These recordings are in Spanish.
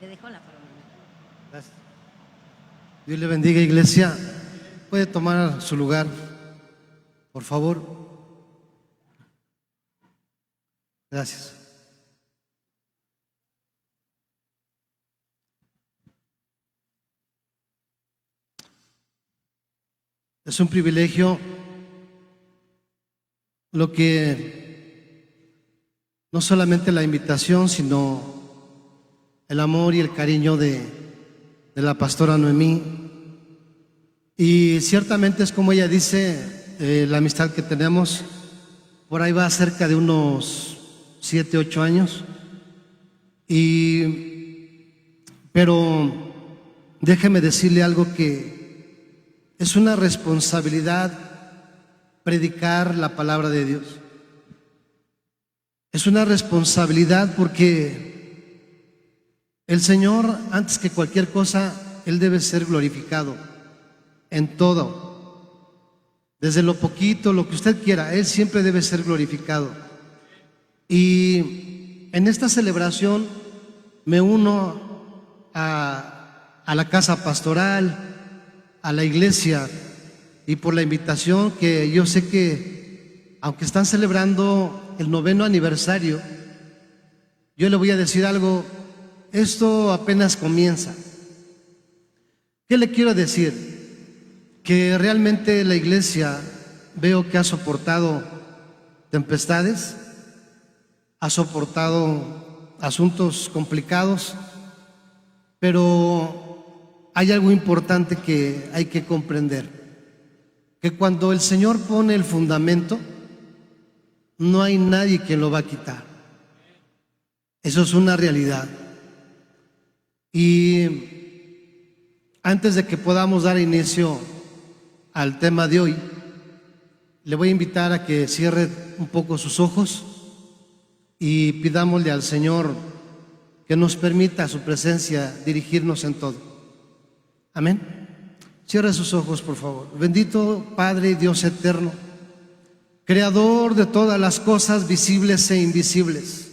Te dejo la palabra. Gracias. Dios le bendiga, iglesia. Puede tomar su lugar, por favor. Gracias. Es un privilegio lo que no solamente la invitación, sino el amor y el cariño de la pastora Noemí. Y ciertamente es como ella dice, la amistad que tenemos, por ahí va cerca de unos 7, 8 años. Pero déjeme decirle algo, que es una responsabilidad predicar la palabra de Dios. Es una responsabilidad porque el Señor, antes que cualquier cosa, Él debe ser glorificado en todo. Desde lo poquito, lo que usted quiera, Él siempre debe ser glorificado. Y en esta celebración me uno a la casa pastoral, a la iglesia, y por la invitación, que yo sé que aunque están celebrando el 9º aniversario, yo le voy a decir algo, esto apenas comienza. ¿Qué le quiero decir? Que realmente la iglesia veo que ha soportado tempestades, ha soportado asuntos complicados, pero hay algo importante que hay que comprender, que cuando el Señor pone el fundamento, no hay nadie que lo va a quitar. Eso es una realidad. Y antes de que podamos dar inicio al tema de hoy, le voy a invitar a que cierre un poco sus ojos y pidámosle al Señor que nos permita su presencia dirigirnos en todo. Amén. Cierre sus ojos, por favor. Bendito Padre, Dios eterno, Creador de todas las cosas visibles e invisibles.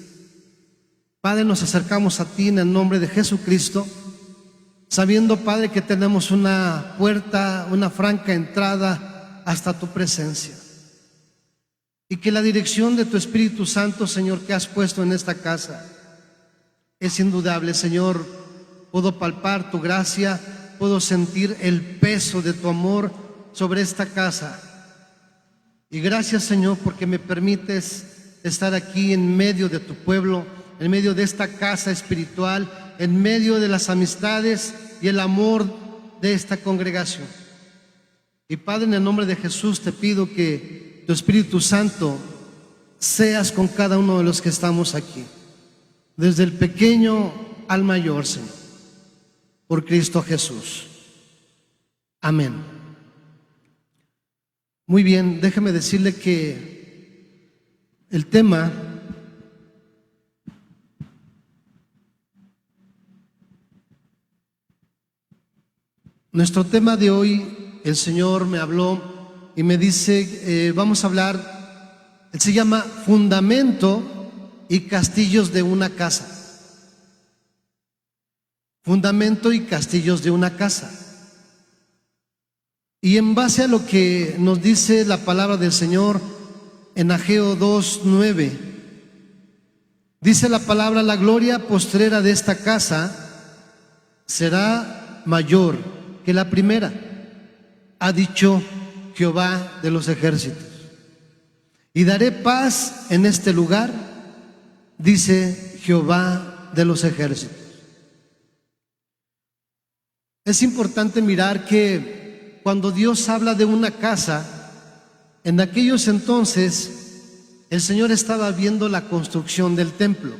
Padre, nos acercamos a ti en el nombre de Jesucristo, sabiendo, Padre, que tenemos una puerta, una franca entrada hasta tu presencia. Y que la dirección de tu Espíritu Santo, Señor, que has puesto en esta casa, es indudable, Señor. Puedo palpar tu gracia, puedo sentir el peso de tu amor sobre esta casa. Y gracias, Señor, porque me permites estar aquí en medio de tu pueblo, en medio de esta casa espiritual, en medio de las amistades y el amor de esta congregación. Y Padre, en el nombre de Jesús te pido que tu Espíritu Santo seas con cada uno de los que estamos aquí, desde el pequeño al mayor, Señor, por Cristo Jesús. Amén. Muy bien, déjeme decirle que el tema nuestro tema de hoy, el Señor me habló y me dice, vamos a hablar, él se llama Fundamento y Castillos de una Casa. Fundamento y castillos de una casa. Y en base a lo que nos dice la palabra del Señor en Ageo 2:9, dice la palabra: la gloria postrera de esta casa será mayor que la primera, ha dicho Jehová de los ejércitos. Y daré paz en este lugar, dice Jehová de los ejércitos. Es importante mirar que cuando Dios habla de una casa, en aquellos entonces el Señor estaba viendo la construcción del templo.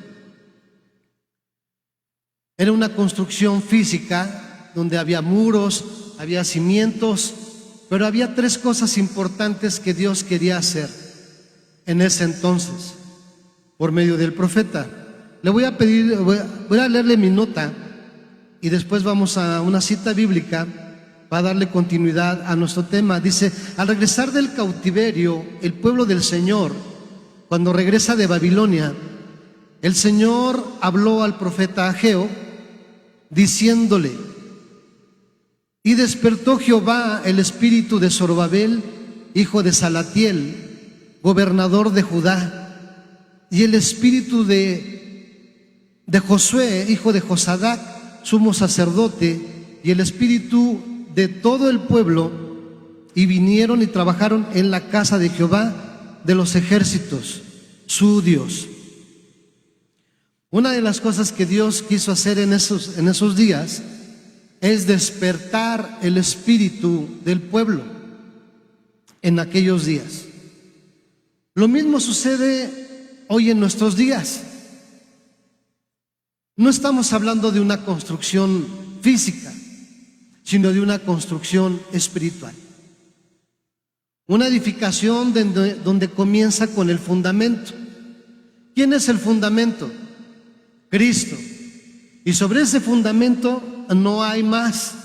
Era una construcción física donde había muros, había cimientos, pero había 3 cosas importantes que Dios quería hacer en ese entonces por medio del profeta. Le voy a pedir, voy a leerle mi nota y después vamos a una cita bíblica para darle continuidad a nuestro tema. Dice: al regresar del cautiverio, el pueblo del Señor, cuando regresa de Babilonia, el Señor habló al profeta Ageo diciéndole: y despertó Jehová el espíritu de Zorobabel, hijo de Salatiel, gobernador de Judá, y el espíritu de Josué, hijo de Josadac, sumo sacerdote, y el espíritu de todo el pueblo, y vinieron y trabajaron en la casa de Jehová de los ejércitos, su Dios. Una de las cosas que Dios quiso hacer en esos días es despertar el espíritu del pueblo en aquellos días. Lo mismo sucede hoy en nuestros días. No estamos hablando de una construcción física, sino de una construcción espiritual. Una edificación donde comienza con el fundamento. ¿Quién es el fundamento? Cristo. Y sobre ese fundamento no hay más.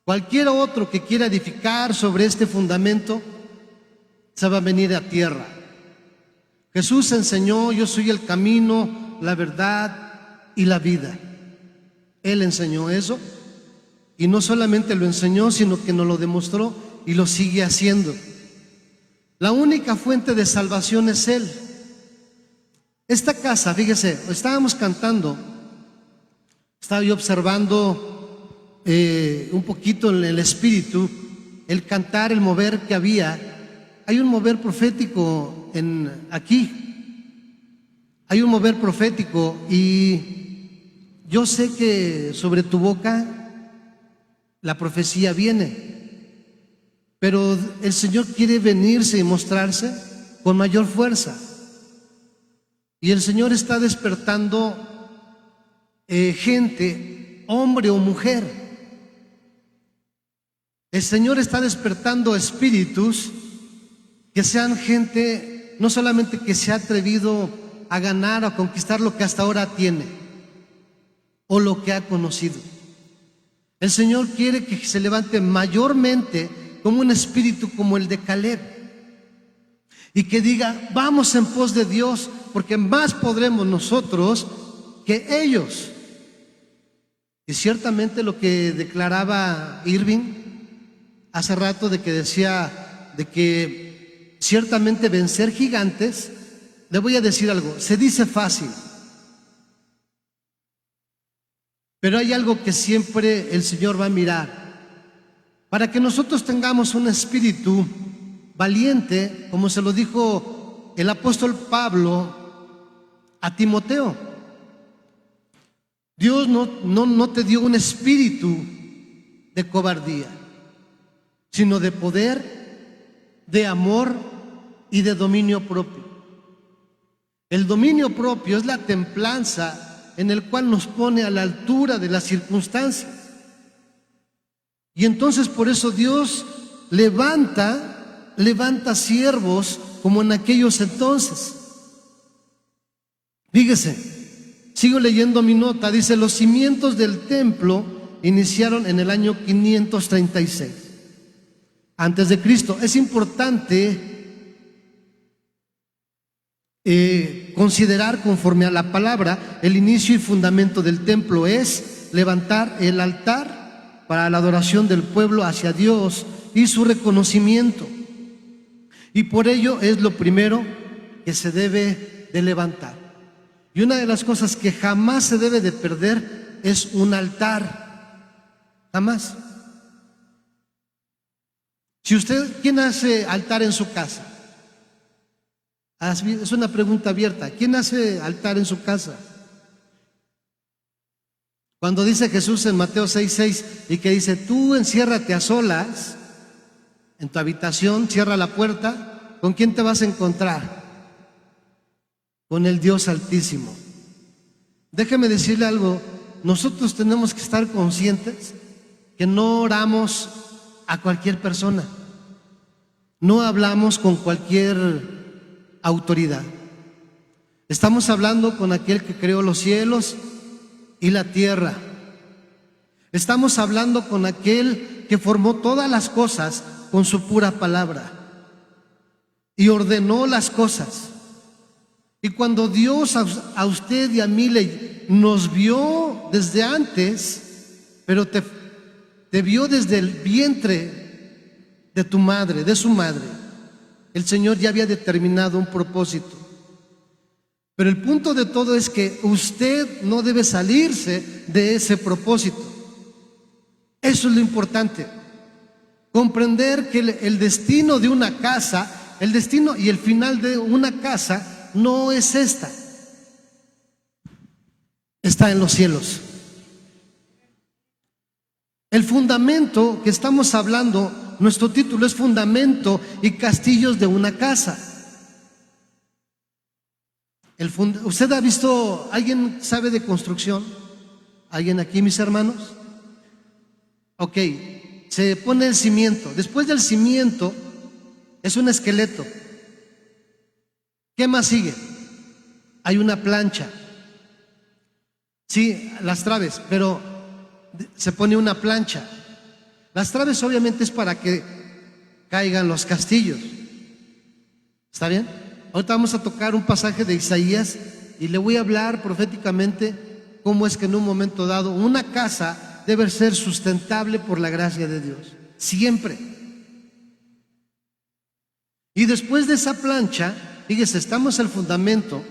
Cualquier otro que quiera edificar sobre este fundamento se va a venir a tierra. Jesús enseñó: yo soy el camino, la verdad y la vida. Él enseñó eso, y no solamente lo enseñó, sino que nos lo demostró y lo sigue haciendo. La única fuente de salvación es Él. Esta casa, fíjese, estábamos cantando, estaba yo observando un poquito en el espíritu, el cantar, el mover que había. Hay un mover profético aquí. Hay un mover profético, y yo sé que sobre tu boca la profecía viene, pero el Señor quiere venirse y mostrarse con mayor fuerza. Y el Señor está despertando gente, hombre o mujer. El Señor está despertando espíritus que sean gente, no solamente que se ha atrevido a ganar o a conquistar lo que hasta ahora tiene o lo que ha conocido. El Señor quiere que se levante mayormente como un espíritu como el de Caleb, y que diga: vamos en pos de Dios, porque más podremos nosotros que ellos. Y ciertamente lo que declaraba Irving hace rato, de que decía de que ciertamente vencer gigantes, le voy a decir algo: se dice fácil, pero hay algo que siempre el Señor va a mirar. Para que nosotros tengamos un espíritu valiente, como se lo dijo el apóstol Pablo a Timoteo: Dios no te dio un espíritu de cobardía, sino de poder, de amor y de dominio propio. El dominio propio es la templanza en el cual nos pone a la altura de las circunstancias. Y entonces por eso Dios levanta siervos como en aquellos entonces. Fíjese, sigo leyendo mi nota, dice: los cimientos del templo iniciaron en el año 536 antes de Cristo. Es importante considerar, conforme a la palabra, el inicio y fundamento del templo es levantar el altar para la adoración del pueblo hacia Dios y su reconocimiento. Y por ello es lo primero que se debe de levantar. Y una de las cosas que jamás se debe de perder es un altar. Jamás. Si usted, ¿quién hace altar en su casa? Es una pregunta abierta. ¿Quién hace altar en su casa? Cuando dice Jesús en Mateo 6:6 y que dice: tú enciérrate a solas en tu habitación, cierra la puerta, ¿con quién te vas a encontrar? Con el Dios Altísimo. Déjeme decirle algo: nosotros tenemos que estar conscientes que no oramos a cualquier persona, no hablamos con cualquier autoridad. Estamos hablando con aquel que creó los cielos y la tierra. Estamos hablando con aquel que formó todas las cosas con su pura palabra y ordenó las cosas. Y cuando Dios a usted y a mí nos vio desde antes, pero te vio desde el vientre de tu madre, de su madre, el Señor ya había determinado un propósito. Pero el punto de todo es que usted no debe salirse de ese propósito. Eso es lo importante. Comprender que el destino de una casa, el destino y el final de una casa no es esta. Está en los cielos. El fundamento que estamos hablando, nuestro título es Fundamento y Castillos de una Casa. ¿Usted ha visto, alguien sabe de construcción? ¿Alguien aquí, mis hermanos? Ok, se pone el cimiento. Después del cimiento es un esqueleto. ¿Qué más sigue? Hay una plancha. Sí, las traves, pero se pone una plancha. Las traves obviamente es para que caigan los castillos. ¿Está bien? Ahorita vamos a tocar un pasaje de Isaías y le voy a hablar proféticamente cómo es que en un momento dado una casa debe ser sustentable por la gracia de Dios. Siempre. Y después de esa plancha, fíjese, estamos al fundamento,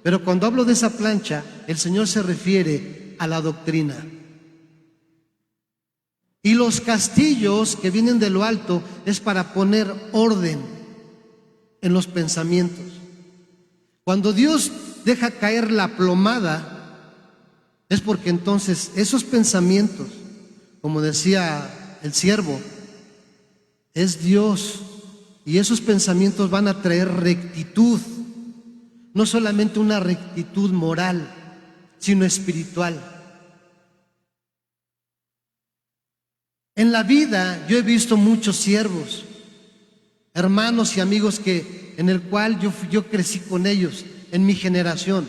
pero cuando hablo de esa plancha, el Señor se refiere a la doctrina. Y los castillos que vienen de lo alto es para poner orden en los pensamientos. Cuando Dios deja caer la plomada, es porque entonces esos pensamientos, como decía el siervo, es Dios, y esos pensamientos van a traer rectitud, no solamente una rectitud moral, sino espiritual. En la vida yo he visto muchos siervos, hermanos y amigos en el cual yo crecí con ellos, en mi generación.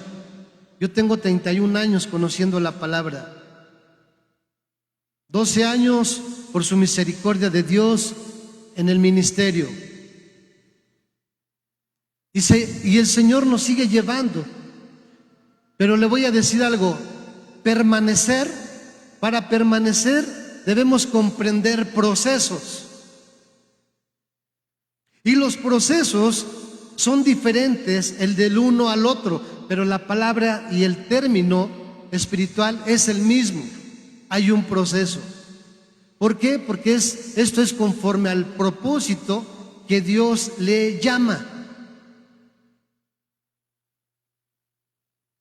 Yo tengo 31 años conociendo la palabra. 12 años por su misericordia de Dios en el ministerio. Y el Señor nos sigue llevando. Pero le voy a decir algo, para permanecer debemos comprender procesos. Y los procesos son diferentes el del uno al otro, pero la palabra y el término espiritual es el mismo. Hay un proceso. ¿Por qué? Porque esto es conforme al propósito que Dios le llama.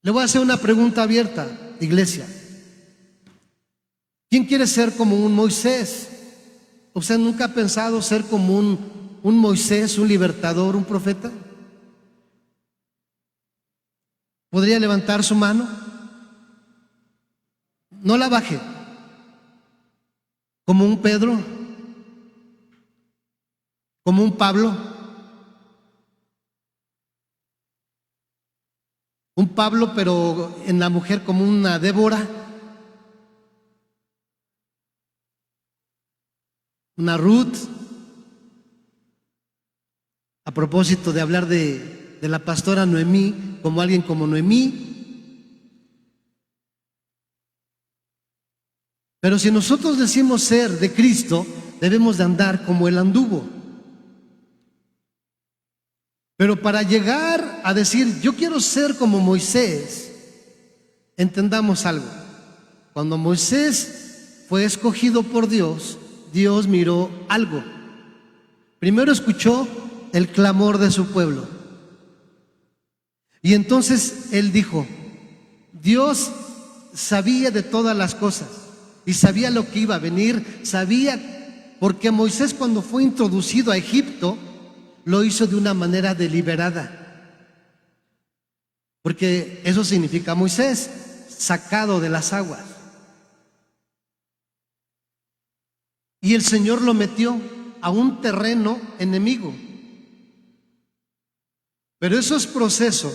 Le voy a hacer una pregunta abierta, iglesia. ¿Quién quiere ser como un Moisés? ¿Usted nunca ha pensado ser como un Moisés, un libertador, un profeta? ¿Podría levantar su mano? No la baje. ¿Como un Pedro? ¿Como un Pablo? Un Pablo, pero en la mujer como una Débora, una Ruth. A propósito de hablar de la pastora Noemí, como alguien como Noemí. Pero si nosotros decimos ser de Cristo, debemos de andar como Él anduvo. Pero para llegar a decir, yo quiero ser como Moisés, entendamos algo. Cuando Moisés fue escogido por Dios, Dios miró algo. Primero escuchó el clamor de su pueblo. Y entonces él dijo, Dios sabía de todas las cosas y sabía lo que iba a venir, sabía, porque Moisés cuando fue introducido a Egipto, lo hizo de una manera deliberada. Porque eso significa Moisés, sacado de las aguas. Y el Señor lo metió a un terreno enemigo. Pero esos procesos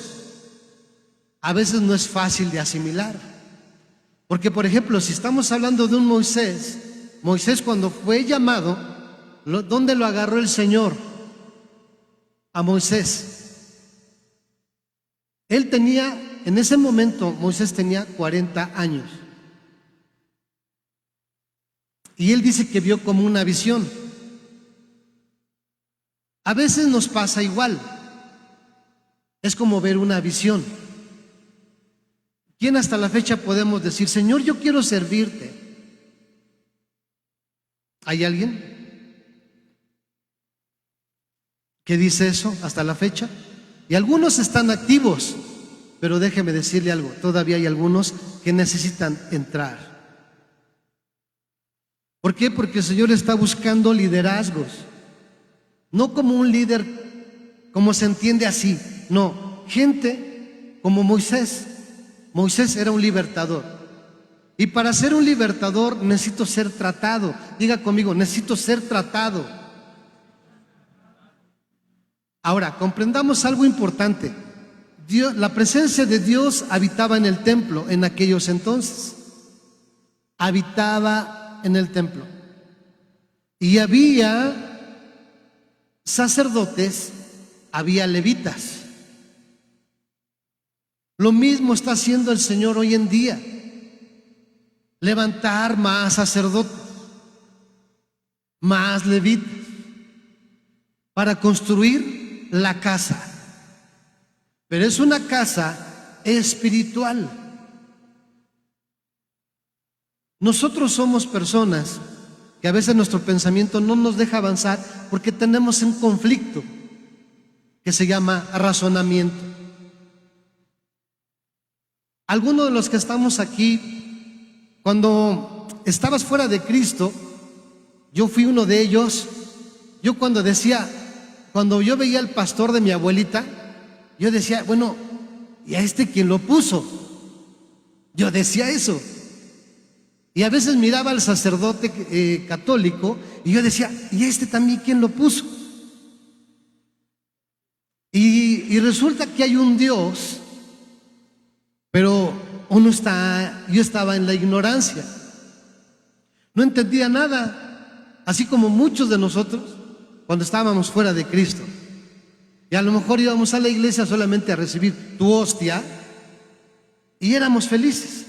a veces no es fácil de asimilar. Porque, por ejemplo, si estamos hablando de un Moisés cuando fue llamado, ¿dónde lo agarró el Señor? A Moisés En ese momento, Moisés tenía 40 años. Y él dice que vio como una visión. A veces nos pasa igual. Es como ver una visión. ¿Quién hasta la fecha podemos decir, Señor, yo quiero servirte? ¿Hay alguien que dice eso hasta la fecha? Y algunos están activos, pero déjeme decirle algo, todavía hay algunos que necesitan entrar. ¿Por qué? Porque el Señor está buscando liderazgos, no como un líder, como se entiende así, no, gente como Moisés. Moisés era un libertador, y para ser un libertador necesito ser tratado. Diga conmigo, necesito ser tratado. Ahora, comprendamos algo importante. La presencia de Dios habitaba en el templo en aquellos entonces. Habitaba en el templo. Y había sacerdotes, había levitas. Lo mismo está haciendo el Señor hoy en día. Levantar más sacerdotes, más levitas, para construir la casa. Pero es una casa espiritual. Nosotros somos personas que a veces nuestro pensamiento no nos deja avanzar porque tenemos un conflicto que se llama razonamiento. Algunos de los que estamos aquí, cuando estabas fuera de Cristo, yo fui uno de ellos. Yo cuando yo veía al pastor de mi abuelita, yo decía, bueno, ¿y a este quién lo puso? Yo decía eso. Y a veces miraba al sacerdote católico y yo decía, ¿y a este también quién lo puso? Y resulta que hay un Dios, pero yo estaba en la ignorancia. No entendía nada, así como muchos de nosotros cuando estábamos fuera de Cristo. Y a lo mejor íbamos a la iglesia solamente a recibir tu hostia y éramos felices.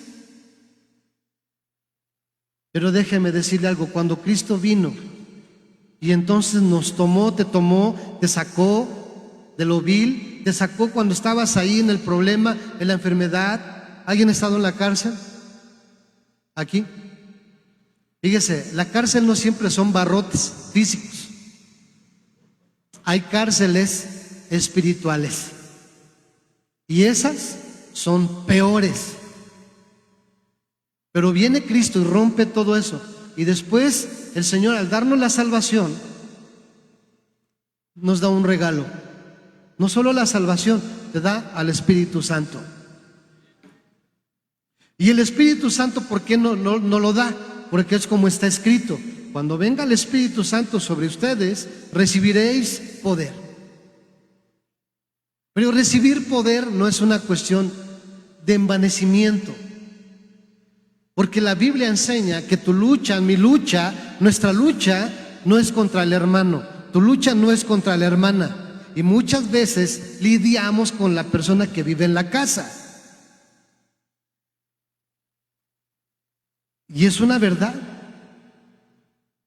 Pero déjeme decirle algo, cuando Cristo vino y entonces nos tomó, te sacó de lo vil, te sacó cuando estabas ahí en el problema, en la enfermedad. ¿Alguien ha estado en la cárcel? ¿Aquí? Fíjese, la cárcel no siempre son barrotes físicos. Hay cárceles espirituales y esas son peores. Pero viene Cristo y rompe todo eso, y después el Señor, al darnos la salvación, nos da un regalo. No solo la salvación, te da al Espíritu Santo. Y el Espíritu Santo, ¿por qué no lo da? Porque es como está escrito: cuando venga el Espíritu Santo sobre ustedes, recibiréis poder. Pero recibir poder no es una cuestión de envanecimiento, porque la Biblia enseña que tu lucha, mi lucha, nuestra lucha no es contra el hermano, tu lucha no es contra la hermana. Y muchas veces lidiamos con la persona que vive en la casa. Y es una verdad.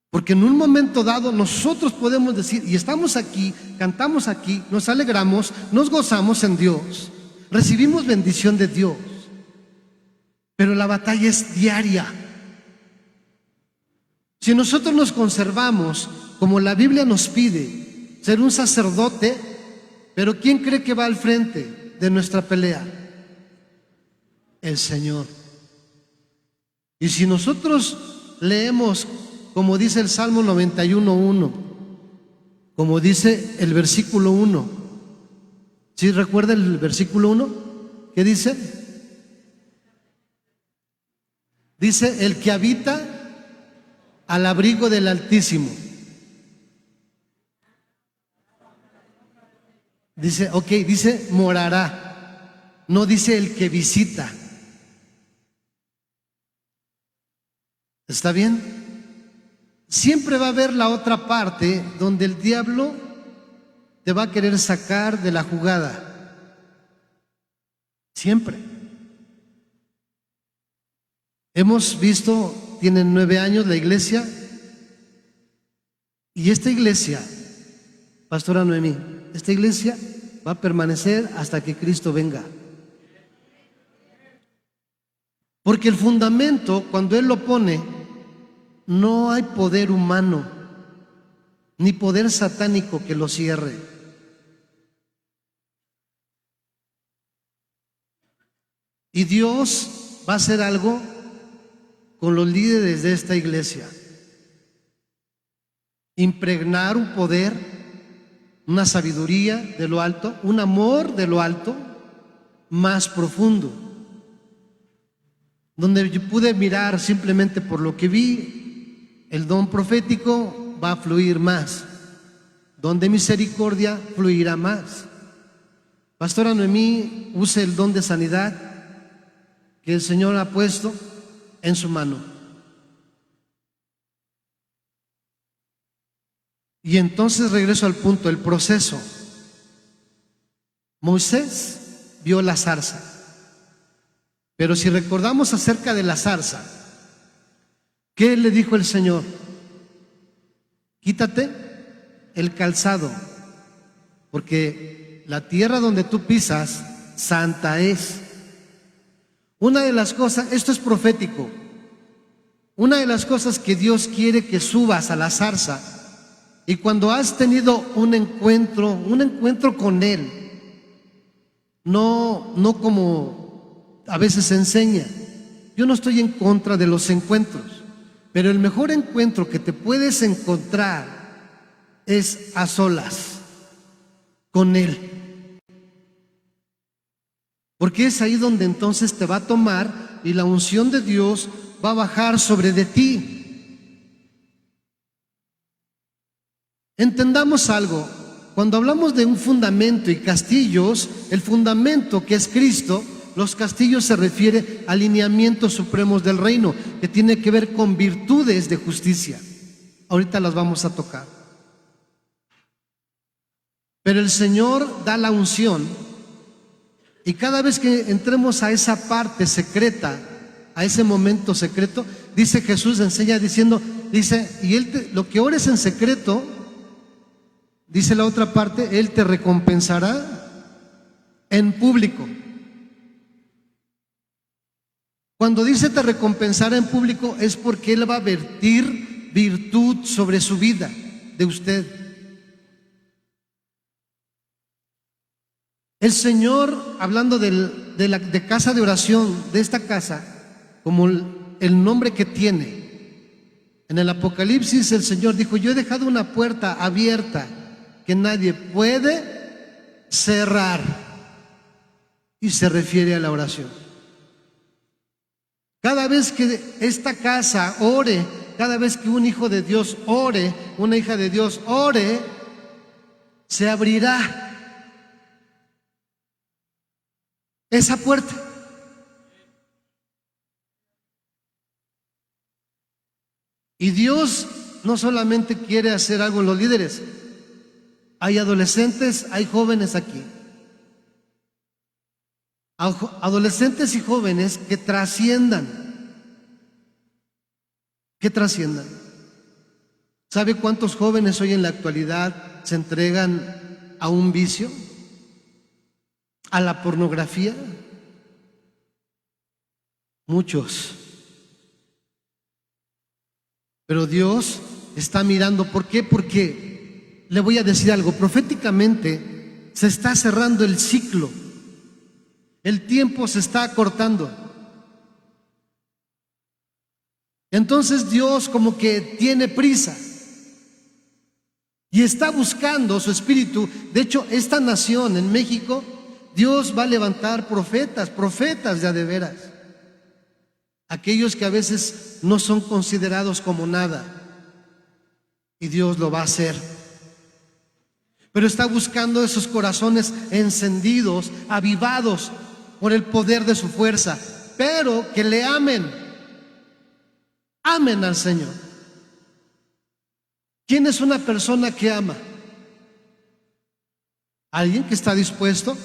Porque en un momento dado nosotros podemos decir, y estamos aquí, cantamos aquí, nos alegramos, nos gozamos en Dios, recibimos bendición de Dios, pero la batalla es diaria. Si nosotros nos conservamos como la Biblia nos pide, ser un sacerdote, pero ¿quién cree que va al frente de nuestra pelea? El Señor. Y si nosotros leemos, como dice el Salmo 91:1, como dice el versículo 1, ¿sí recuerda el versículo 1? ¿Qué dice? Dice: el que habita al abrigo del Altísimo. Dice, dice morará, no dice el que visita. ¿Está bien? Siempre va a haber la otra parte donde el diablo te va a querer sacar de la jugada. Siempre. Hemos visto, tienen 9 años la iglesia, y esta iglesia, Pastora Noemí, esta iglesia va a permanecer hasta que Cristo venga. Porque el fundamento, cuando Él lo pone, no hay poder humano, ni poder satánico que lo cierre. Y Dios va a hacer algo con los líderes de esta iglesia. Impregnar un poder, una sabiduría de lo alto, un amor de lo alto más profundo, donde yo pude mirar simplemente por lo que vi, el don profético va a fluir más, don de misericordia fluirá más. Pastora Noemí, use el don de sanidad que el Señor ha puesto en su mano. Y entonces regreso al punto, el proceso. Moisés vio la zarza, pero si recordamos acerca de la zarza, ¿qué le dijo el Señor? Quítate el calzado, porque la tierra donde tú pisas, santa es. Una de las cosas, esto es profético, una de las cosas que Dios quiere que subas a la zarza, y cuando has tenido un encuentro con Él, no como a veces se enseña. Yo no estoy en contra de los encuentros, pero el mejor encuentro que te puedes encontrar es a solas con Él. Porque es ahí donde entonces te va a tomar y la unción de Dios va a bajar sobre de ti. Entendamos algo, cuando hablamos de un fundamento y castillos, el fundamento que es Cristo, los castillos se refiere a lineamientos supremos del reino, que tiene que ver con virtudes de justicia. Ahorita las vamos a tocar. Pero el Señor da la unción, y cada vez que entremos a esa parte secreta, a ese momento secreto, dice Jesús, enseña diciendo, dice, y lo que ores en secreto, dice la otra parte, Él te recompensará en público. Cuando dice te recompensará en público, es porque Él va a vertir virtud sobre su vida, de usted. El Señor, hablando de casa de oración, de esta casa, como el nombre que tiene, en el Apocalipsis el Señor dijo, yo he dejado una puerta abierta que nadie puede cerrar, y se refiere a la oración. Cada vez que esta casa ore, cada vez que un hijo de Dios ore, una hija de Dios ore, se abrirá esa puerta. Y Dios no solamente quiere hacer algo en los líderes, hay adolescentes, hay jóvenes aquí. Adolescentes y jóvenes que trasciendan. Que trasciendan. ¿Sabe cuántos jóvenes hoy en la actualidad se entregan a un vicio? ¿A la pornografía? Muchos. Pero Dios está mirando. ¿Por qué? Porque le voy a decir algo, proféticamente se está cerrando el ciclo. El tiempo se está acortando. Entonces Dios como que tiene prisa y está buscando su espíritu. De hecho, esta nación en México, Dios va a levantar profetas de veras. Aquellos que a veces no son considerados como nada, y Dios lo va a hacer. Pero está buscando esos corazones encendidos, avivados por el poder de su fuerza, pero que le amen al Señor. ¿Quién es una persona que ama? Alguien que está dispuesto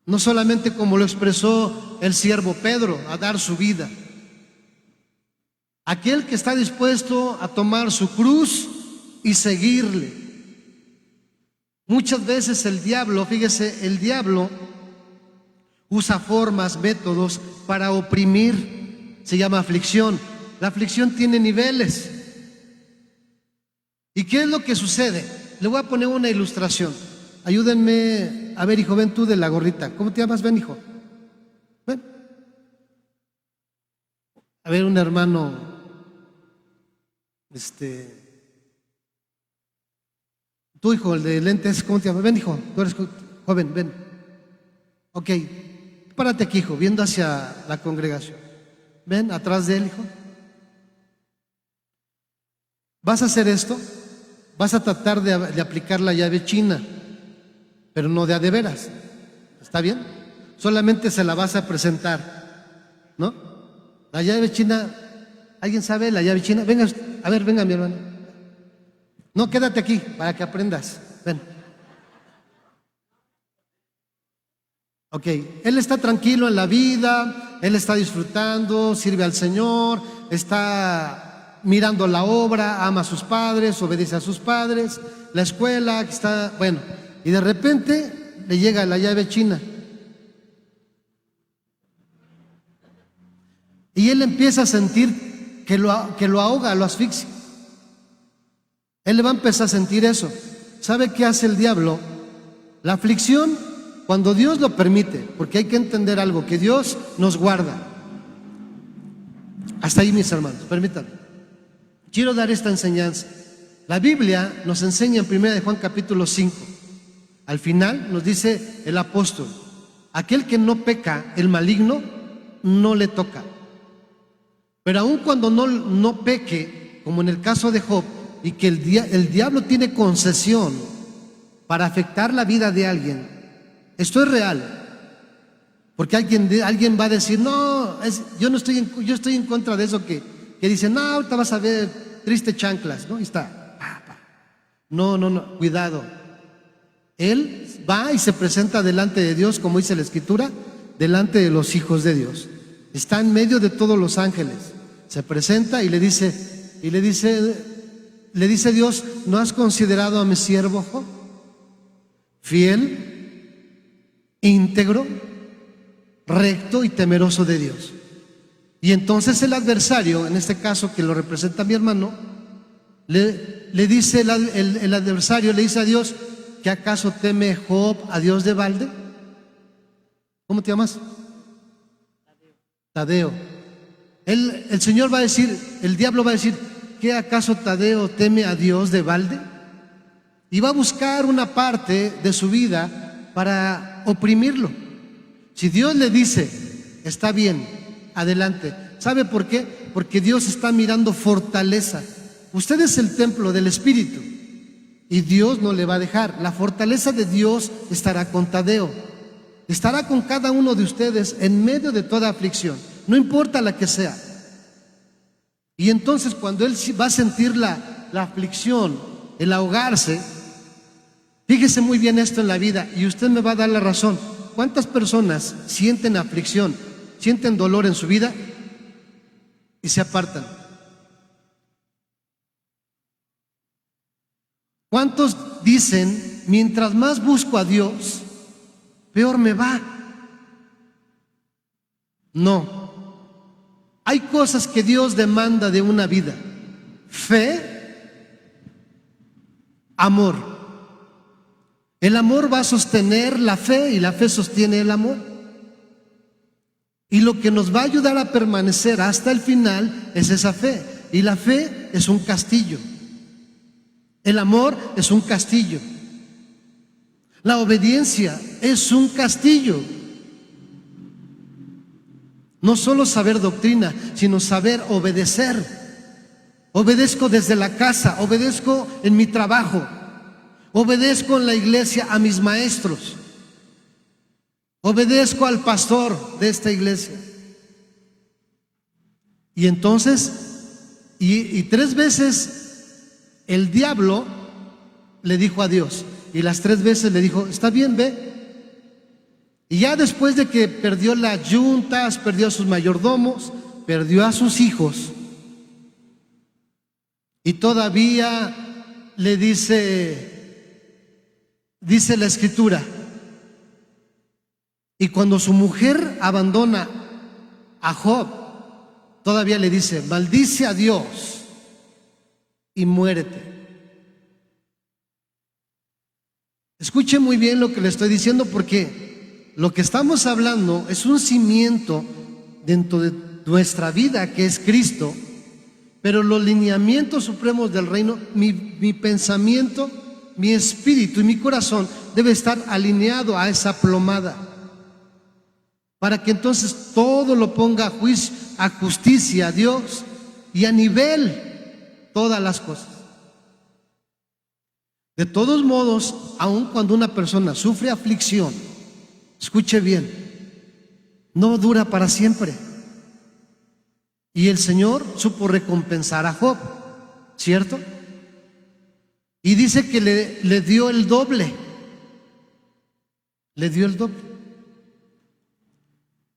no solamente como lo expresó el siervo Pedro, a dar su vida. Aquel que está dispuesto a tomar su cruz y seguirle. Muchas veces el diablo, fíjese, el diablo usa formas, métodos para oprimir. Se llama aflicción. La aflicción tiene niveles. ¿Y qué es lo que sucede? Le voy a poner una ilustración. Ayúdenme. A ver, hijo, ven tú de la gorrita. ¿Cómo te llamas? Ven, hijo. Ven. A ver, un hermano. Tu hijo, el de lentes, ¿cómo te llamas? Ven, hijo. Tú eres joven, ven. Ok. Párate aquí, hijo, viendo hacia la congregación. Ven, atrás de él, hijo. Vas a hacer esto. Vas a tratar de aplicar la llave china, pero no de a de veras. ¿Está bien? Solamente se la vas a presentar, ¿no? La llave china, ¿alguien sabe la llave china? Venga, a ver, venga mi hermano. No, quédate aquí para que aprendas. Ven. Ok, él está tranquilo en la vida, él está disfrutando, sirve al Señor, está mirando la obra, ama a sus padres, obedece a sus padres, la escuela, está, bueno, y de repente le llega la llave china. Y él empieza a sentir que lo ahoga, lo asfixia. Él le va a empezar a sentir eso. ¿Sabe qué hace el diablo? La aflicción, cuando Dios lo permite, porque hay que entender algo, que Dios nos guarda. Hasta ahí, mis hermanos, permítanme. Quiero dar esta enseñanza. La Biblia nos enseña en 1 de Juan capítulo 5. Al final nos dice el apóstol: aquel que no peca, el maligno, no le toca. Pero aun cuando no peque, como en el caso de Job, y que el diablo tiene concesión para afectar la vida de alguien, esto es real. Porque alguien va a decir, no, yo estoy en contra de eso que dicen, no, ahorita vas a ver triste chanclas, ¿no? Y está. No, cuidado. Él va y se presenta delante de Dios, como dice la Escritura, delante de los hijos de Dios. Está en medio de todos los ángeles. Se presenta y le dice Dios, ¿no has considerado a mi siervo Job? Fiel, íntegro, recto y temeroso de Dios. Y entonces el adversario, en este caso que lo representa mi hermano, le dice el adversario, le dice a Dios, ¿que acaso teme Job a Dios de balde? ¿Cómo te llamas? Tadeo. El Señor va a decir, el diablo va a decir, ¿qué acaso Tadeo teme a Dios de balde? Y va a buscar una parte de su vida para oprimirlo. Si Dios le dice, está bien, adelante. ¿Sabe por qué? Porque Dios está mirando fortaleza. Usted es el templo del Espíritu y Dios no le va a dejar. La fortaleza de Dios estará con Tadeo, estará con cada uno de ustedes en medio de toda aflicción, no importa la que sea. Y entonces cuando él va a sentir la aflicción, el ahogarse, fíjese muy bien esto en la vida y usted me va a dar la razón. ¿Cuántas personas sienten aflicción, sienten dolor en su vida y se apartan? ¿Cuántos dicen, mientras más busco a Dios, peor me va? No. Hay cosas que Dios demanda de una vida: fe, amor. El amor va a sostener la fe y la fe sostiene el amor. Y lo que nos va a ayudar a permanecer hasta el final es esa fe. Y la fe es un castillo. El amor es un castillo. La obediencia es un castillo. No solo saber doctrina, sino saber obedecer. Obedezco desde la casa, obedezco en mi trabajo, obedezco en la iglesia a mis maestros, obedezco al pastor de esta iglesia. Y entonces, y 3 veces el diablo le dijo a Dios, y las 3 veces le dijo, está bien, ve. Y ya después de que perdió las yuntas, perdió a sus mayordomos, perdió a sus hijos, y todavía le dice la Escritura, y cuando su mujer abandona a Job, todavía le dice: maldice a Dios y muérete. Escuche muy bien lo que le estoy diciendo, porque lo que estamos hablando es un cimiento dentro de nuestra vida, que es Cristo, pero los lineamientos supremos del reino, mi pensamiento, mi espíritu y mi corazón debe estar alineado a esa plomada, para que entonces todo lo ponga a juicio, a justicia a Dios, y a nivel todas las cosas. De todos modos, aun cuando una persona sufre aflicción, escuche bien, no dura para siempre. Y el Señor supo recompensar a Job, ¿cierto? Y dice que le dio el doble. Le dio el doble.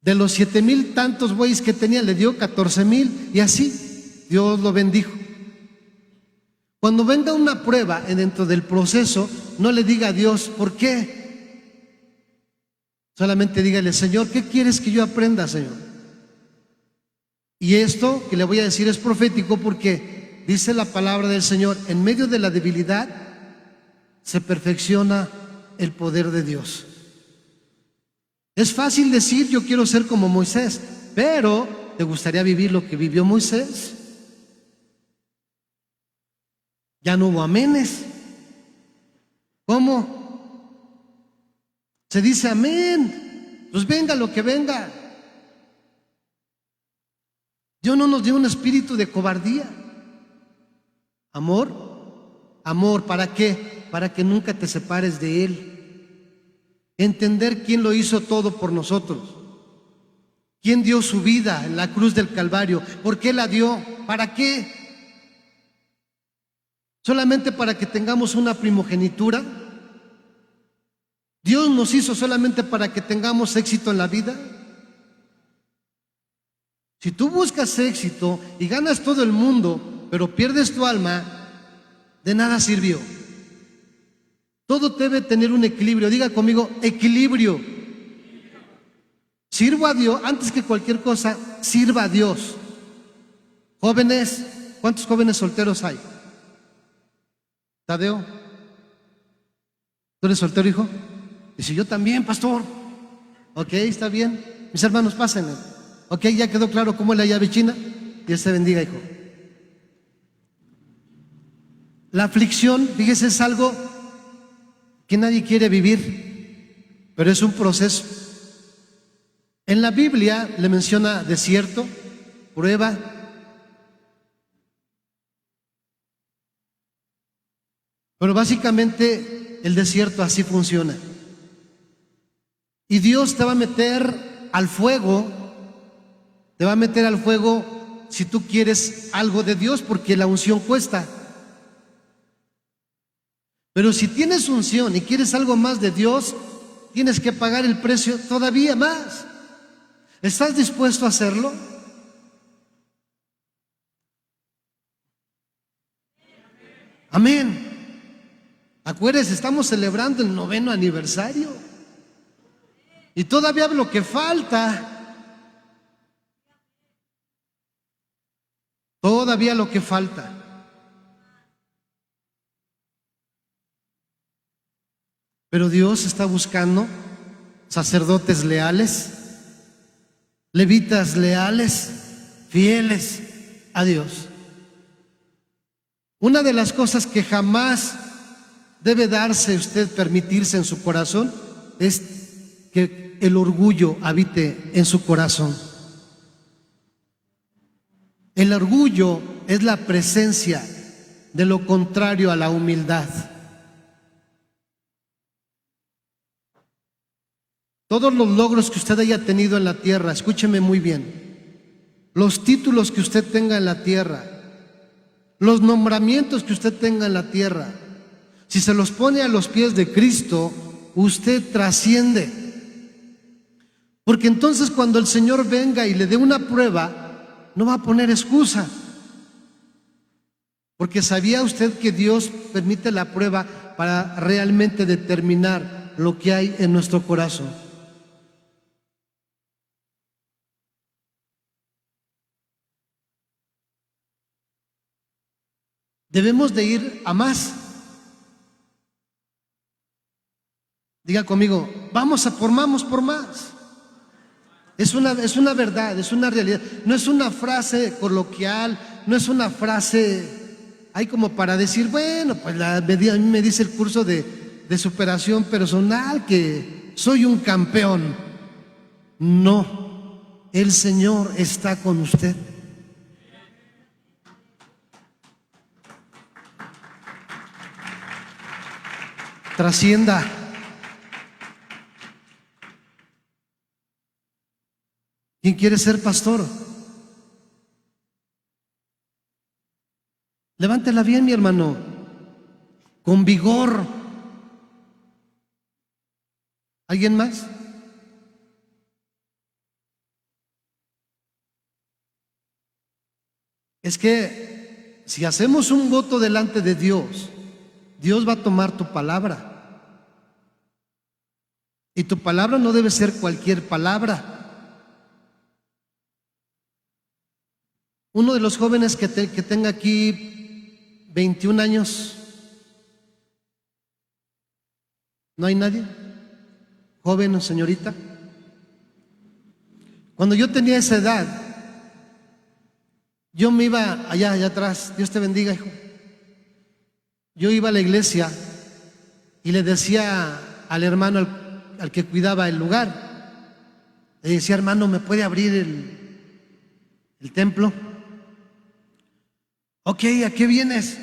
De los 7,000 tantos bueyes que tenía, le dio 14,000, y así Dios lo bendijo. Cuando venga una prueba dentro del proceso, no le diga a Dios: ¿por qué? Solamente dígale: Señor, ¿qué quieres que yo aprenda, Señor? Y esto que le voy a decir es profético, porque dice la palabra del Señor: en medio de la debilidad se perfecciona el poder de Dios. Es fácil decir: yo quiero ser como Moisés, pero ¿te gustaría vivir lo que vivió Moisés? Ya no hubo amenes. ¿Cómo? Se dice amén, pues venga lo que venga. Dios no nos dio un espíritu de cobardía. Amor, ¿para qué? Para que nunca te separes de Él. Entender quién lo hizo todo por nosotros, quién dio su vida en la cruz del Calvario, por qué la dio, para qué. Solamente para que tengamos una primogenitura. Dios nos hizo solamente para que tengamos éxito en la vida. Si tú buscas éxito y ganas todo el mundo, pero pierdes tu alma, de nada sirvió. Todo debe tener un equilibrio. Diga conmigo: equilibrio. Sirvo a Dios, antes que cualquier cosa, sirva a Dios. Jóvenes, ¿cuántos jóvenes solteros hay? Tadeo, ¿tú eres soltero, hijo? Dice: yo también, pastor. Ok, está bien. Mis hermanos, pásenle. Ok, ya quedó claro cómo es la llave china. Dios te bendiga, hijo. La aflicción, fíjese, es algo que nadie quiere vivir, pero es un proceso. En la Biblia le menciona desierto, prueba. Pero básicamente el desierto así funciona. Y Dios te va a meter al fuego, te va a meter al fuego si tú quieres algo de Dios, porque la unción cuesta. Pero si tienes unción y quieres algo más de Dios, tienes que pagar el precio todavía más. ¿Estás dispuesto a hacerlo? Amén. Acuérdense, estamos celebrando el 9º aniversario. Y todavía lo que falta. Todavía lo que falta. Pero Dios está buscando sacerdotes leales, levitas leales, fieles a Dios. Una de las cosas que jamás debe darse usted, permitirse en su corazón, es que el orgullo habite en su corazón. El orgullo es la presencia de lo contrario a la humildad. Todos los logros que usted haya tenido en la tierra, escúcheme muy bien, los títulos que usted tenga en la tierra, los nombramientos que usted tenga en la tierra, si se los pone a los pies de Cristo, usted trasciende. Porque entonces cuando el Señor venga y le dé una prueba, no va a poner excusa. Porque ¿sabía usted que Dios permite la prueba para realmente determinar lo que hay en nuestro corazón? Debemos de ir a más. Diga conmigo, vamos por más. Es una verdad, es una realidad. No es una frase coloquial, no es una frase hay como para decir, bueno, pues a mí me dice el curso de superación personal que soy un campeón. No, el Señor está con usted. Trascienda. ¿Quién quiere ser pastor? Levántela bien, mi hermano, con vigor. ¿Alguien más? Es que si hacemos un voto delante de Dios, Dios va a tomar tu palabra. Y tu palabra no debe ser cualquier palabra. Uno de los jóvenes que tenga aquí 21 años, ¿no hay nadie? Joven o señorita. Cuando yo tenía esa edad, yo me iba allá atrás, Dios te bendiga, hijo. Yo iba a la iglesia y le decía al hermano, al que cuidaba el lugar, le decía, hermano, ¿me puede abrir el templo? Ok, ¿a qué vienes?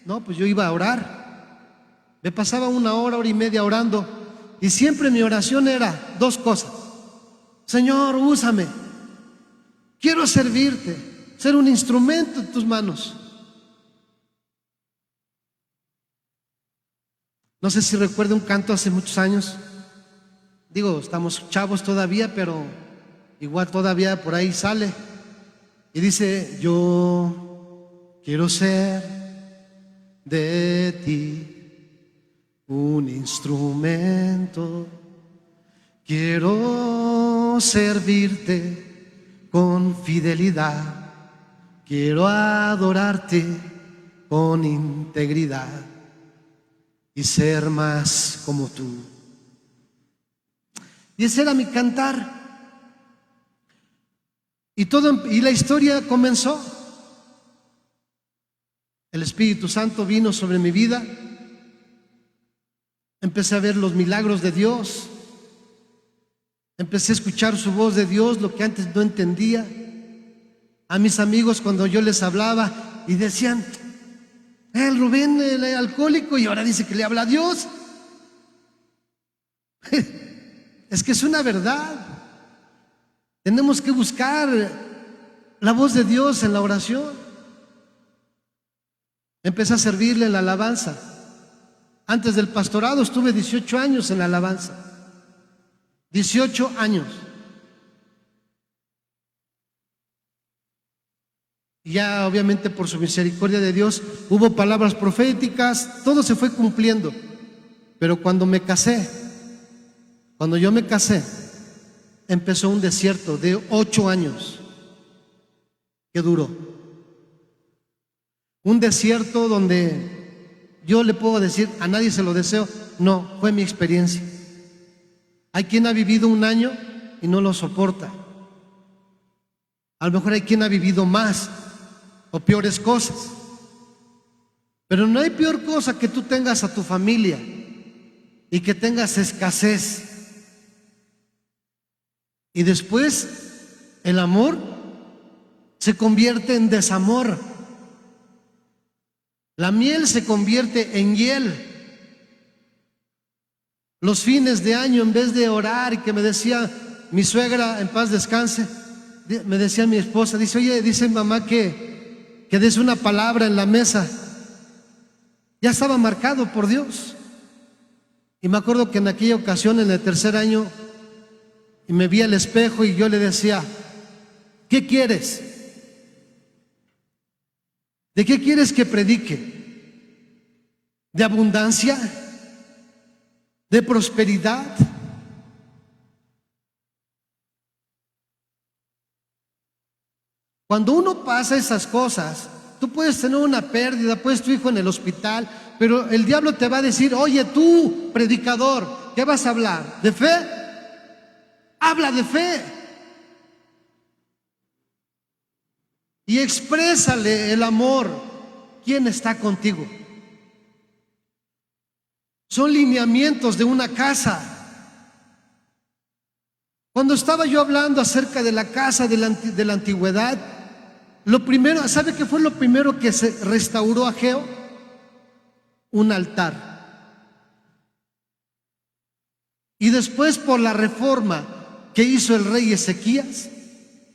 No, pues yo iba a orar. Me pasaba una hora y media orando y siempre mi oración era dos cosas. Señor, úsame. Quiero servirte, ser un instrumento en tus manos. No sé si recuerda un canto hace muchos años. Digo, estamos chavos todavía, pero igual todavía por ahí sale. Y dice, yo quiero ser de ti un instrumento. Quiero servirte con fidelidad. Quiero adorarte con integridad y ser más como tú. Y ese era mi cantar. Y la historia comenzó. El Espíritu Santo vino sobre mi vida. Empecé a ver los milagros de Dios. Empecé a escuchar su voz de Dios, lo que antes no entendía. A mis amigos cuando yo les hablaba y decían, el Rubén, el alcohólico, y ahora dice que le habla a Dios. Es que es una verdad. Tenemos que buscar la voz de Dios en la oración. Empecé a servirle en la alabanza. Antes del pastorado estuve 18 años en la alabanza. 18 años. Y ya obviamente por su misericordia de Dios hubo palabras proféticas, todo se fue cumpliendo. Pero cuando yo me casé, empezó un desierto de 8 años. Qué duro. Un desierto donde yo le puedo decir, a nadie se lo deseo, no, fue mi experiencia. Hay quien ha vivido 1 año y no lo soporta. A lo mejor hay quien ha vivido más o peores cosas. Pero no hay peor cosa que tú tengas a tu familia y que tengas escasez. Y después el amor se convierte en desamor. La miel se convierte en hiel. Los fines de año, en vez de orar, y que me decía mi suegra, en paz descanse, me decía mi esposa, dice, oye, dice mamá que des una palabra en la mesa. Ya estaba marcado por Dios. Y me acuerdo que en aquella ocasión, en el tercer año, y me vi al espejo y yo le decía, ¿qué quieres? ¿De qué quieres que predique? ¿De abundancia? ¿De prosperidad? Cuando uno pasa esas cosas, tú puedes tener una pérdida, puedes tu hijo en el hospital, pero el diablo te va a decir, oye tú, predicador, ¿qué vas a hablar? ¿De fe? Habla de fe. Y exprésale el amor. ¿Quién está contigo? Son lineamientos de una casa. Cuando estaba yo hablando acerca de la casa de la antigüedad, lo primero, ¿sabe qué fue lo primero que se restauró Ageo? Un altar. Y después, por la reforma que hizo el rey Ezequías,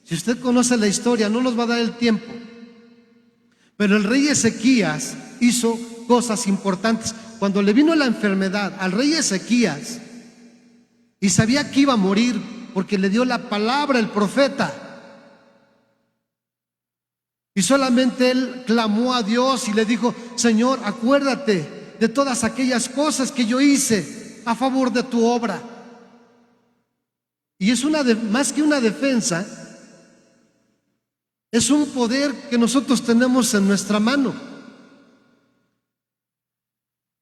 si usted conoce la historia, no nos va a dar el tiempo, pero el rey Ezequías hizo cosas importantes. Cuando le vino la enfermedad al rey Ezequías y sabía que iba a morir porque le dio la palabra el profeta, y solamente él clamó a Dios y le dijo, Señor, acuérdate de todas aquellas cosas que yo hice a favor de tu obra. Y es más que una defensa, es un poder que nosotros tenemos en nuestra mano.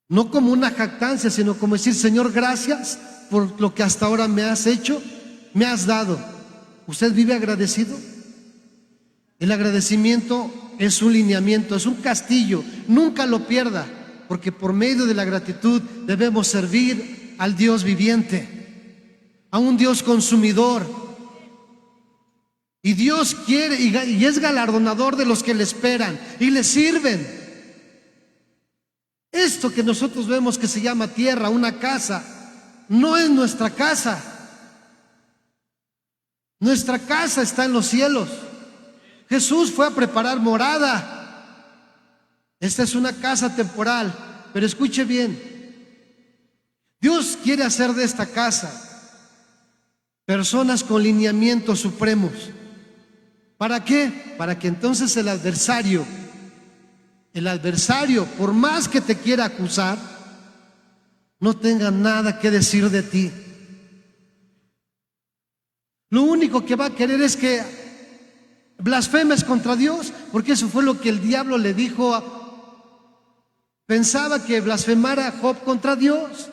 No como una jactancia, sino como decir, Señor, gracias por lo que hasta ahora me has hecho, me has dado. ¿Usted vive agradecido? El agradecimiento es un lineamiento, es un castillo. Nunca lo pierda, porque por medio de la gratitud debemos servir al Dios viviente, a un Dios consumidor. Y Dios quiere y es galardonador de los que le esperan y le sirven. Esto que nosotros vemos que se llama tierra, una casa, no es nuestra casa. Nuestra casa está en los cielos. Jesús fue a preparar morada. Esta es una casa temporal, pero escuche bien. Dios quiere hacer de esta casa personas con lineamientos supremos. ¿Para qué? Para que entonces el adversario, por más que te quiera acusar, no tenga nada que decir de ti. Lo único que va a querer es que blasfemes contra Dios, porque eso fue lo que el diablo le dijo. Pensaba que blasfemara a Job contra Dios,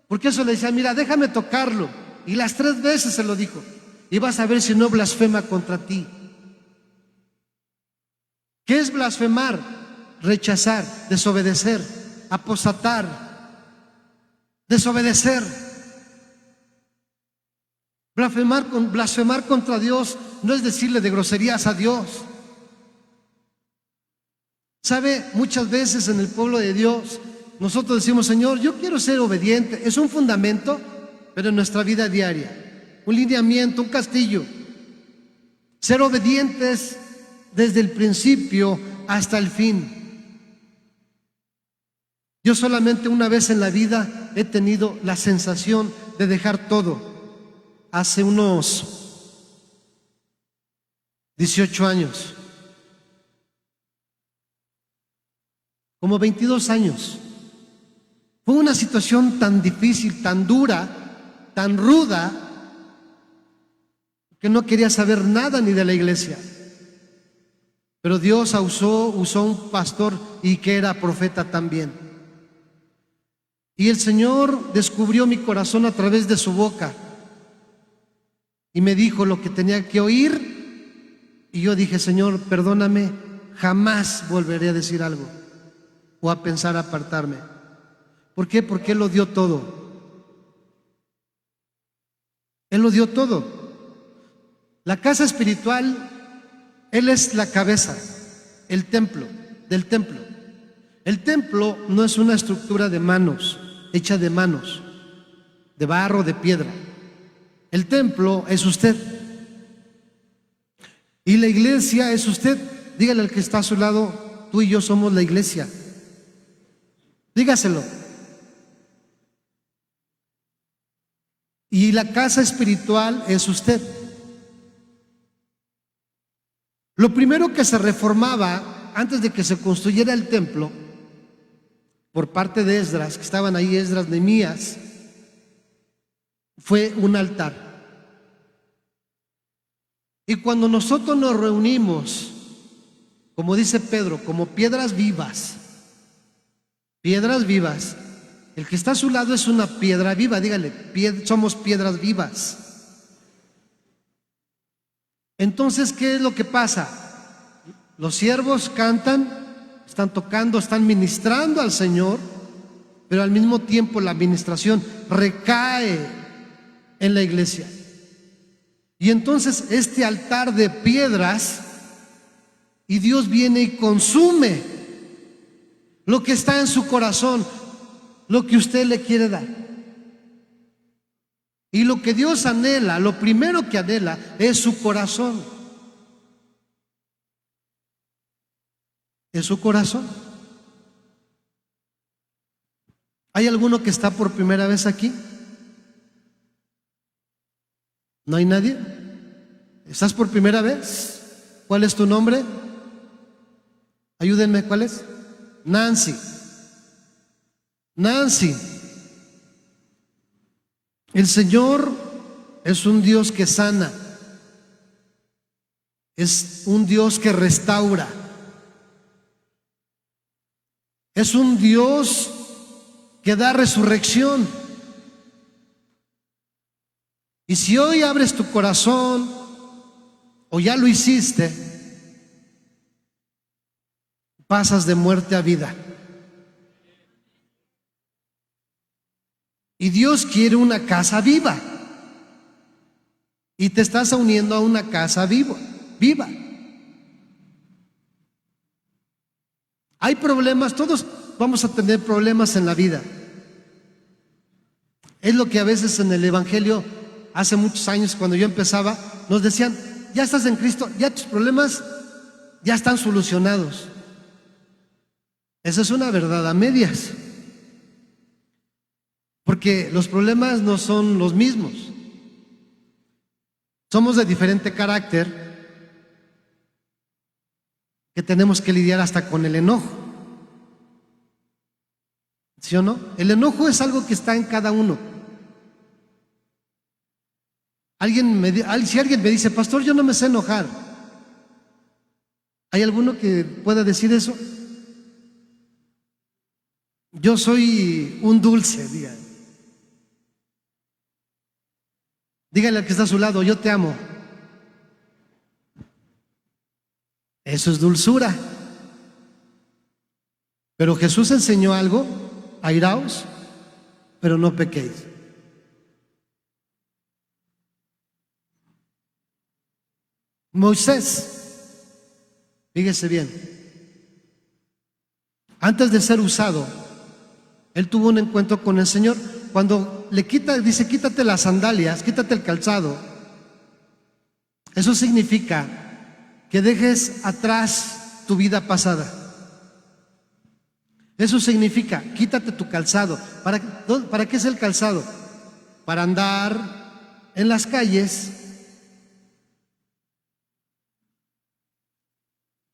porque eso le decía, mira, déjame tocarlo. Y las 3 veces se lo dijo, y vas a ver si no blasfema contra ti. ¿Qué es blasfemar? Rechazar, desobedecer, apostatar, desobedecer. Blasfemar contra Dios no es decirle de groserías a Dios. ¿Sabe? Muchas veces en el pueblo de Dios nosotros decimos, Señor, yo quiero ser obediente. Es un fundamento, pero en nuestra vida diaria, un lineamiento, un castillo. Ser obedientes desde el principio hasta el fin. Yo solamente una vez en la vida he tenido la sensación de dejar todo. Hace unos 18 años, como 22 años. Fue una situación tan difícil, tan dura, tan ruda, que no quería saber nada ni de la iglesia. Pero Dios usó un pastor y que era profeta también. Y el Señor descubrió mi corazón a través de su boca. Y me dijo lo que tenía que oír. Y yo dije, Señor, perdóname, jamás volveré a decir algo o a pensar apartarme. ¿Por qué? Porque Él lo dio todo. Él lo dio todo. La casa espiritual, Él es la cabeza, el templo, del templo. El templo no es una estructura de manos, hecha de manos, de barro, de piedra. El templo es usted. Y la iglesia es usted. Dígale al que está a su lado, tú y yo somos la iglesia. Dígaselo. Y la casa espiritual es usted. Lo primero que se reformaba antes de que se construyera el templo por parte de Esdras, que estaban ahí Esdras, Nehemías, fue un altar. Y cuando nosotros nos reunimos, como dice Pedro, como piedras vivas, el que está a su lado es una piedra viva, dígale, somos piedras vivas. Entonces, ¿qué es lo que pasa? Los siervos cantan, están tocando, están ministrando al Señor, pero al mismo tiempo la administración recae en la iglesia. Y entonces este altar de piedras, y Dios viene y consume lo que está en su corazón, lo que usted le quiere dar. Y lo que Dios anhela, lo primero que anhela es su corazón. Es su corazón. ¿Hay alguno que está por primera vez aquí? ¿No hay nadie? ¿Estás por primera vez? ¿Cuál es tu nombre? Ayúdenme, ¿cuál es? Nancy. Nancy. El Señor es un Dios que sana. Es un Dios que restaura. Es un Dios que da resurrección. Y si hoy abres tu corazón, o ya lo hiciste, pasas de muerte a vida. Y Dios quiere una casa viva. Y te estás uniendo a una casa viva. Hay problemas, todos vamos a tener problemas en la vida. Es lo que a veces en el Evangelio, hace muchos años cuando yo empezaba, nos decían, ya estás en Cristo, ya tus problemas ya están solucionados. Esa es una verdad a medias. Porque los problemas no son los mismos. Somos de diferente carácter, que tenemos que lidiar hasta con el enojo. ¿Sí o no? El enojo es algo que está en cada uno. Si alguien me dice, pastor, yo no me sé enojar, ¿hay alguno que pueda decir eso? Yo soy un dulce, dígale. Dígale al que está a su lado, yo te amo. Eso es dulzura. Pero Jesús enseñó algo, airaos, pero no pequéis. Moisés, fíjese bien, antes de ser usado, él tuvo un encuentro con el Señor. Cuando le dice, quítate las sandalias, quítate el calzado, eso significa que dejes atrás tu vida pasada. Eso significa, quítate tu calzado. ¿Para qué es el calzado? Para andar en las calles.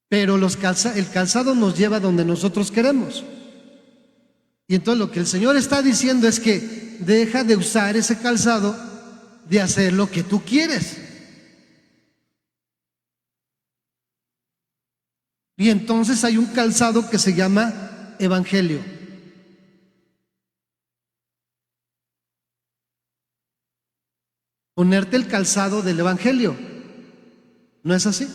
Pero el calzado nos lleva donde nosotros queremos. Y entonces lo que el Señor está diciendo es que deja de usar ese calzado, de hacer lo que tú quieres. Y entonces hay un calzado que se llama evangelio. Ponerte el calzado del evangelio. ¿No es así?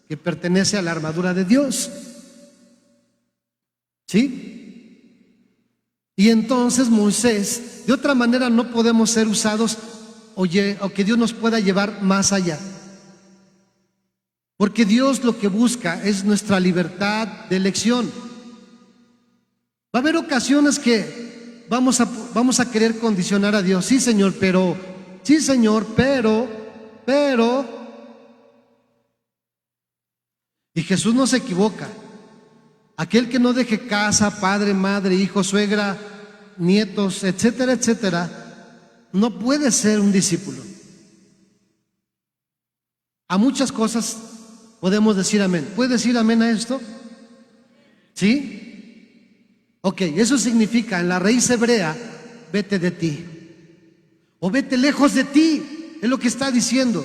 Que pertenece a la armadura de Dios. ¿Sí? Y entonces Moisés, de otra manera no podemos ser usados o que Dios nos pueda llevar más allá. Porque Dios lo que busca es nuestra libertad de elección. Va a haber ocasiones que vamos a querer condicionar a Dios. Sí, Señor, pero. Y Jesús no se equivoca. Aquel que no deje casa, padre, madre, hijo, suegra, nietos, etcétera, etcétera, no puede ser un discípulo. A muchas cosas podemos decir amén. ¿Puede decir amén a esto? ¿Sí? Ok, eso significa en la raíz hebrea, vete de ti. O vete lejos de ti, es lo que está diciendo.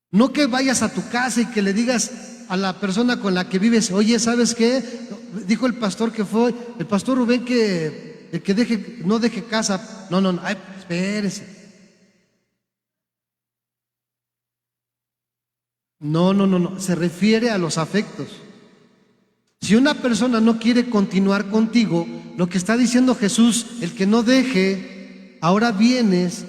No que vayas a tu casa y que le digas a la persona con la que vives, oye, ¿sabes qué? Dijo el pastor que fue, el pastor Rubén que no deje casa. No, ay, espérese. No, se refiere a los afectos. Si una persona no quiere continuar contigo, lo que está diciendo Jesús, el que no deje, ahora vienes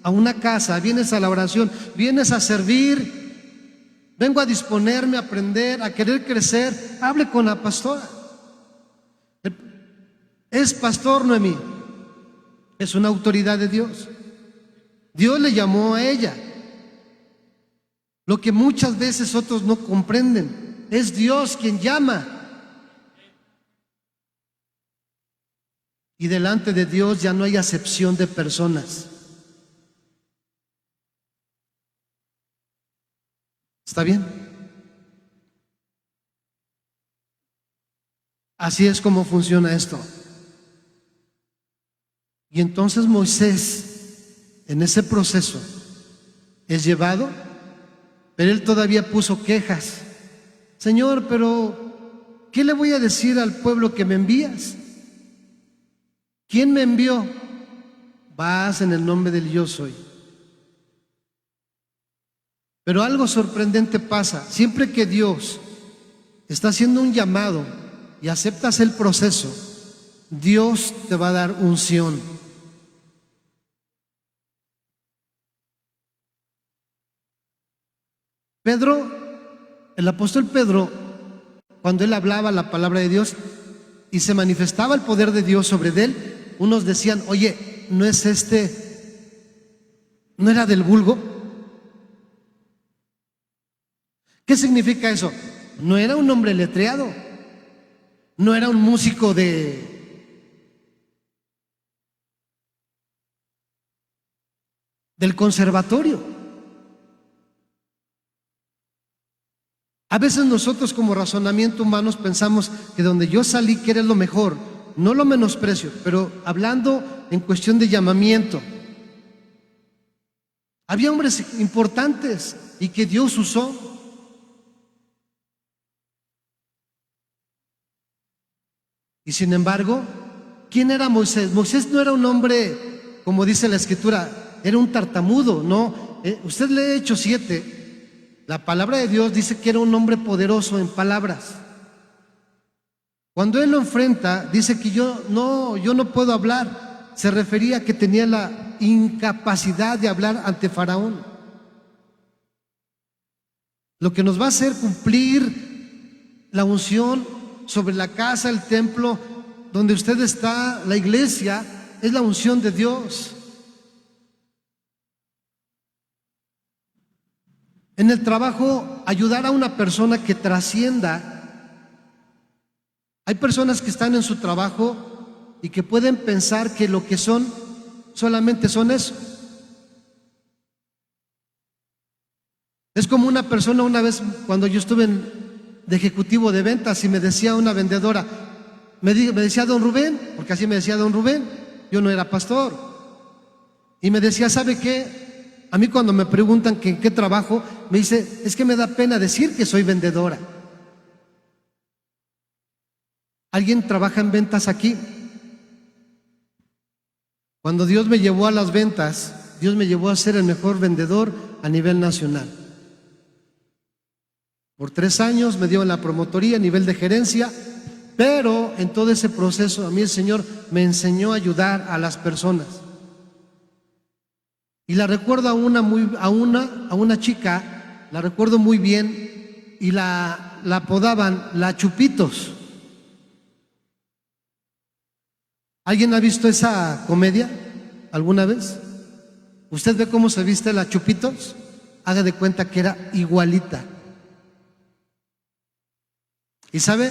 a una casa, vienes a la oración, vienes a servir, vengo a disponerme, a aprender, a querer crecer, hable con la pastora. Es pastor Noemí, es una autoridad de Dios. Dios le llamó a ella. Lo que muchas veces otros no comprenden, es Dios quien llama. Y delante de Dios ya no hay acepción de personas. ¿Está bien? Así es como funciona esto. Y entonces Moisés, en ese proceso, es llevado, pero él todavía puso quejas. Señor, pero ¿qué le voy a decir al pueblo que me envías? ¿Quién me envió? Vas en el nombre del yo soy. Pero algo sorprendente pasa. Siempre que Dios está haciendo un llamado y aceptas el proceso, Dios te va a dar unción. Pedro, el apóstol Pedro, cuando él hablaba la palabra de Dios y se manifestaba el poder de Dios sobre él, unos decían, oye, ¿no es no era del vulgo? ¿Qué significa eso? No era un hombre letreado, no era un músico del conservatorio. A veces nosotros como razonamiento humanos pensamos que donde yo salí que era lo mejor. No lo menosprecio, pero hablando en cuestión de llamamiento, había hombres importantes y que Dios usó. Y sin embargo, ¿quién era Moisés? Moisés no era un hombre, como dice la Escritura, era un tartamudo, ¿no? Usted lee Hechos 7, la palabra de Dios dice que era un hombre poderoso en palabras. Cuando él lo enfrenta, dice que yo no puedo hablar. Se refería a que tenía la incapacidad de hablar ante Faraón. Lo que nos va a hacer cumplir la unción sobre la casa, el templo, donde usted está, la iglesia, es la unción de Dios. En el trabajo, ayudar a una persona que trascienda. Hay personas que están en su trabajo y que pueden pensar que lo que son, solamente son eso. Es como una persona una vez, cuando yo estuve de ejecutivo de ventas y me decía una vendedora, me decía don Rubén, porque así me decía don Rubén, yo no era pastor. Y me decía, ¿sabe qué? A mí cuando me preguntan que en qué trabajo, me dice, es que me da pena decir que soy vendedora. ¿Alguien trabaja en ventas aquí? Cuando Dios me llevó a las ventas, Dios me llevó a ser el mejor vendedor a nivel nacional. Por 3 años me dio en la promotoría a nivel de gerencia, pero en todo ese proceso a mí el Señor me enseñó a ayudar a las personas. Y la recuerdo a una chica, la recuerdo muy bien, y la apodaban la Chupitos. ¿Alguien ha visto esa comedia alguna vez? ¿Usted ve cómo se viste la Chupitos? Haga de cuenta que era igualita. Y sabe,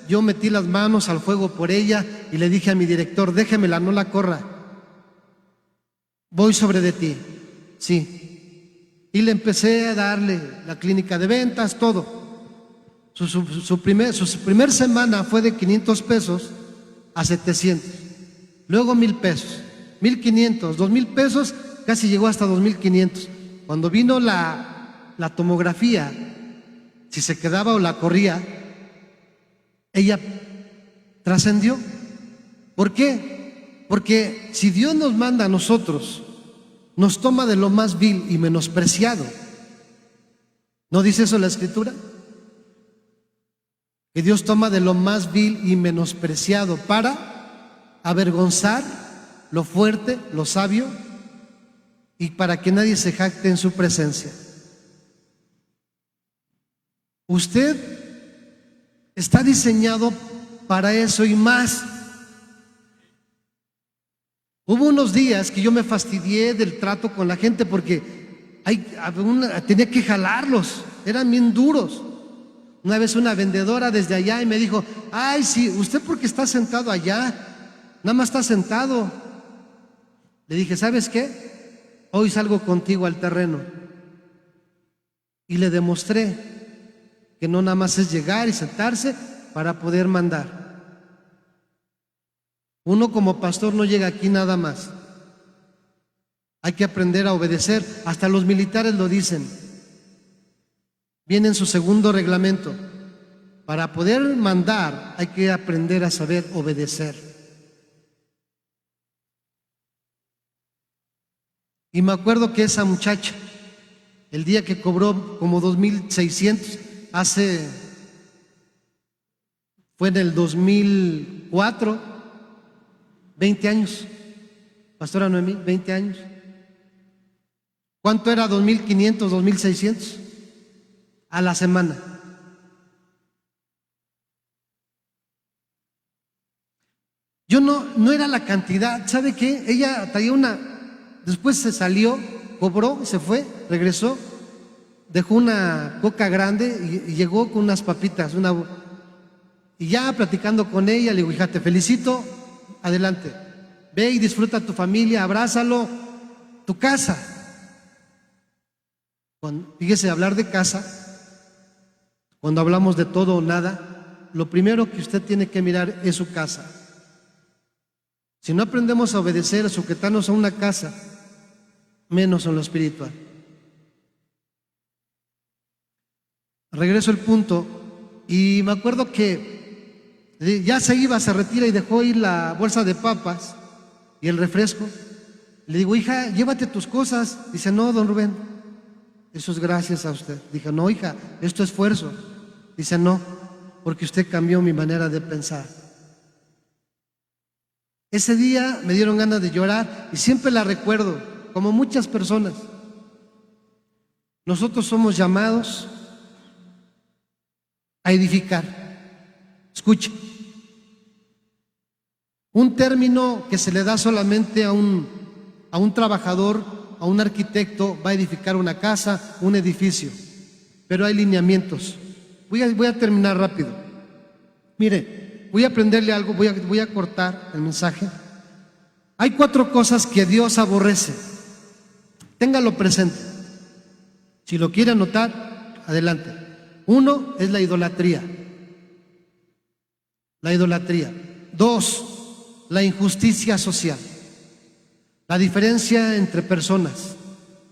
yo metí las manos al fuego por ella y le dije a mi director, déjemela, no la corra. voy sobre de ti. Sí. Y le empecé a darle la clínica de ventas, todo. Su primer semana fue de 500 pesos a 700. Luego 1,000 pesos, 1,500, 2,000 pesos, casi llegó hasta 2,500. Cuando vino la tomografía, si se quedaba o la corría, ella trascendió. ¿Por qué? Porque si Dios nos manda a nosotros, nos toma de lo más vil y menospreciado. ¿No dice eso la Escritura? Que Dios toma de lo más vil y menospreciado para avergonzar lo fuerte, lo sabio, y para que nadie se jacte en su presencia. Usted está diseñado para eso y más. Hubo unos días que yo me fastidié del trato con la gente porque tenía que jalarlos, eran bien duros. Una vez una vendedora desde allá y me dijo: ay, sí, ¿usted por qué está sentado allá? Nada más está sentado. Le dije: ¿sabes qué? Hoy salgo contigo al terreno. Y le demostré que no nada más es llegar y sentarse para poder mandar. Uno como pastor no llega aquí nada más. Hay que aprender a obedecer. Hasta los militares lo dicen. Viene en su segundo reglamento. Para poder mandar hay que aprender a saber obedecer. Y me acuerdo que esa muchacha, el día que cobró como 2,600, fue en el 2004, 20 años, Pastora Noemí, 20 años. ¿Cuánto era 2,500, 2,600? A la semana. Yo no era la cantidad, ¿sabe qué? Ella traía después se salió, cobró, se fue, regresó, dejó una coca grande y llegó con unas papitas, y ya platicando con ella, le digo: hija, te felicito, adelante, ve y disfruta tu familia, abrázalo, tu casa. Fíjese, hablar de casa, cuando hablamos de todo o nada, lo primero que usted tiene que mirar es su casa. Si no aprendemos a obedecer, a sujetarnos a una casa, menos en lo espiritual. Regreso al punto, y me acuerdo que ya se retira y dejó ir la bolsa de papas y el refresco. Le digo: hija, llévate tus cosas. Dice: no, don Rubén, eso es gracias a usted. Dije: no, hija, esto es esfuerzo. Dice: no, porque usted cambió mi manera de pensar. Ese día me dieron ganas de llorar y siempre la recuerdo, como muchas personas. Nosotros somos llamados a edificar. Escuche, un término que se le da solamente a un trabajador, a un arquitecto, va a edificar una casa, un edificio, pero hay lineamientos. Voy a terminar rápido. Mire, voy a aprenderle algo, voy a cortar el mensaje. Hay 4 cosas que Dios aborrece. Téngalo presente. Si lo quiere anotar, adelante. 1 es la idolatría. La idolatría. 2, la injusticia social. La diferencia entre personas.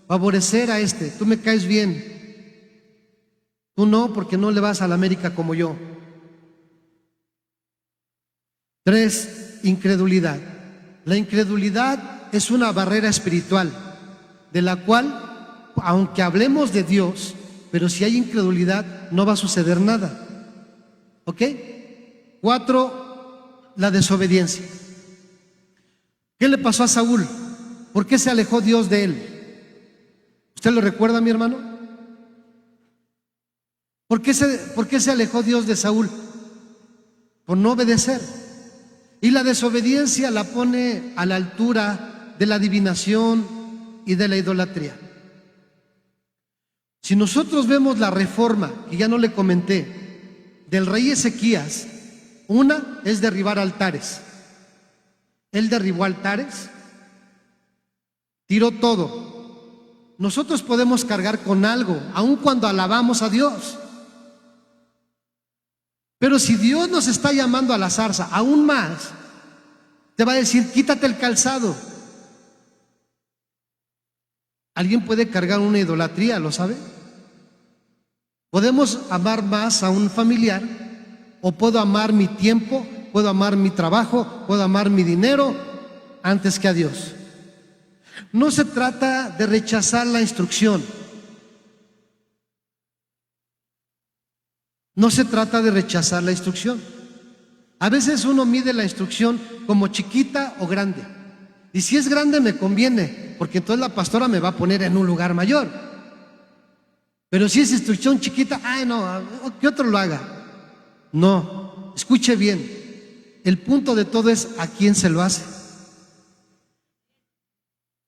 Favorecer a tú me caes bien. Tú no, porque no le vas a la América como yo. 3, incredulidad. La incredulidad es una barrera espiritual, de la cual, aunque hablemos de Dios, pero si hay incredulidad, no va a suceder nada. ¿Ok? 4, la desobediencia. ¿Qué le pasó a Saúl? ¿Por qué se alejó Dios de él? ¿Usted lo recuerda, mi hermano? ¿Por qué se alejó Dios de Saúl? Por no obedecer. Y la desobediencia la pone a la altura de la adivinación y de la idolatría. Si nosotros vemos la reforma, que ya no le comenté, del rey Ezequías, una es derribar altares. Él derribó altares tiró todo. Nosotros podemos cargar con algo, aun cuando alabamos a Dios. Pero si Dios nos está llamando a la zarza, aún más, te va a decir, quítate el calzado. Alguien puede cargar una idolatría, ¿lo sabe? Podemos amar más a un familiar, o puedo amar mi tiempo, puedo amar mi trabajo, puedo amar mi dinero antes que a Dios. No se trata de rechazar la instrucción. No se trata de rechazar la instrucción. A veces uno mide la instrucción como chiquita o grande. Y si es grande me conviene, porque entonces la pastora me va a poner en un lugar mayor. Pero si es instrucción chiquita, ay no, que otro lo haga. No, escuche bien. El punto de todo es a quién se lo hace.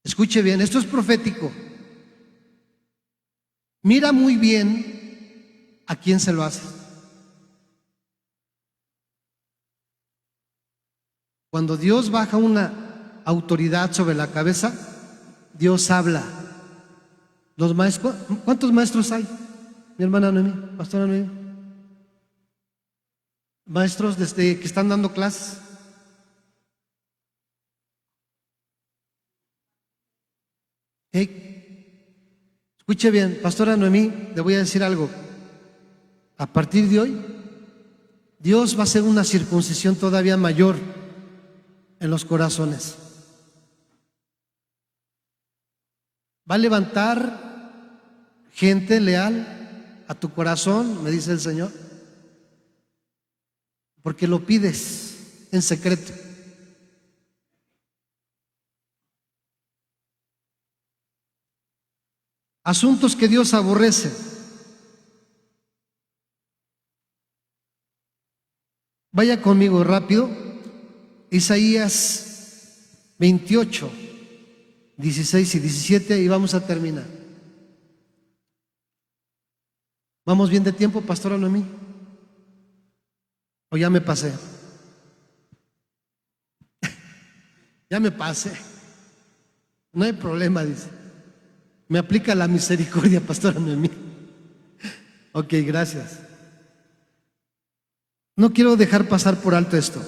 Escuche bien, esto es profético. Mira muy bien a quién se lo hace. Cuando Dios baja una autoridad sobre la cabeza, Dios habla. Los maestros, ¿cuántos maestros hay? Mi hermana Noemí, pastora Noemí. Maestros desde que están dando clases. Escuche bien, pastora Noemí, le voy a decir algo. A partir de hoy, Dios va a hacer una circuncisión todavía mayor en los corazones. Va a levantar gente leal a tu corazón, me dice el Señor, porque lo pides en secreto. Asuntos que Dios aborrece. Vaya conmigo rápido. Isaías 28, 16 y 17 y vamos a terminar. ¿Vamos bien de tiempo, pastora Noemí? ¿O ya me pasé? Ya me pasé. No hay problema, dice. Me aplica la misericordia, pastora Noemí. Ok, gracias. No quiero dejar pasar por alto esto.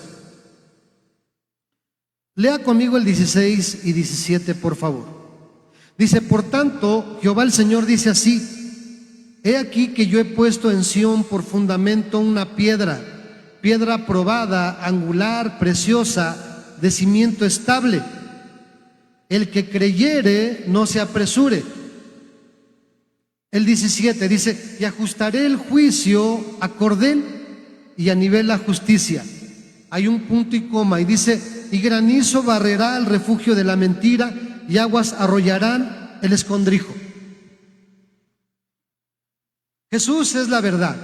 Lea conmigo el 16 y 17, por favor. Dice, por tanto, Jehová el Señor dice así: he aquí que yo he puesto en Sión por fundamento una piedra, piedra probada, angular, preciosa, de cimiento estable. El que creyere no se apresure. El 17 dice, y ajustaré el juicio a cordel y a nivel la justicia. Hay un punto y coma y dice, y granizo barrerá el refugio de la mentira y aguas arrollarán el escondrijo. Jesús es la verdad.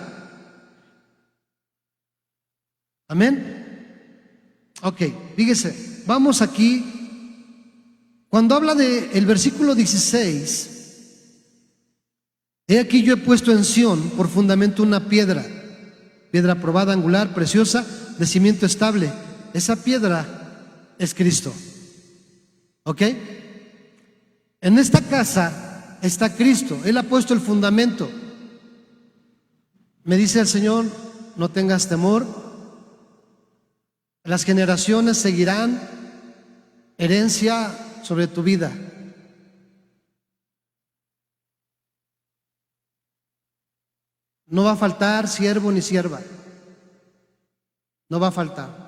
Amén. Ok, fíjese, vamos aquí. Cuando habla del versículo 16, he aquí yo he puesto en Sión por fundamento una piedra, piedra probada, angular, preciosa, de cimiento estable. Esa piedra es Cristo. ¿Ok? En esta casa está Cristo. Él ha puesto el fundamento. Me dice el Señor, no tengas temor. Las generaciones seguirán herencia sobre tu vida. No va a faltar siervo ni sierva. No va a faltar.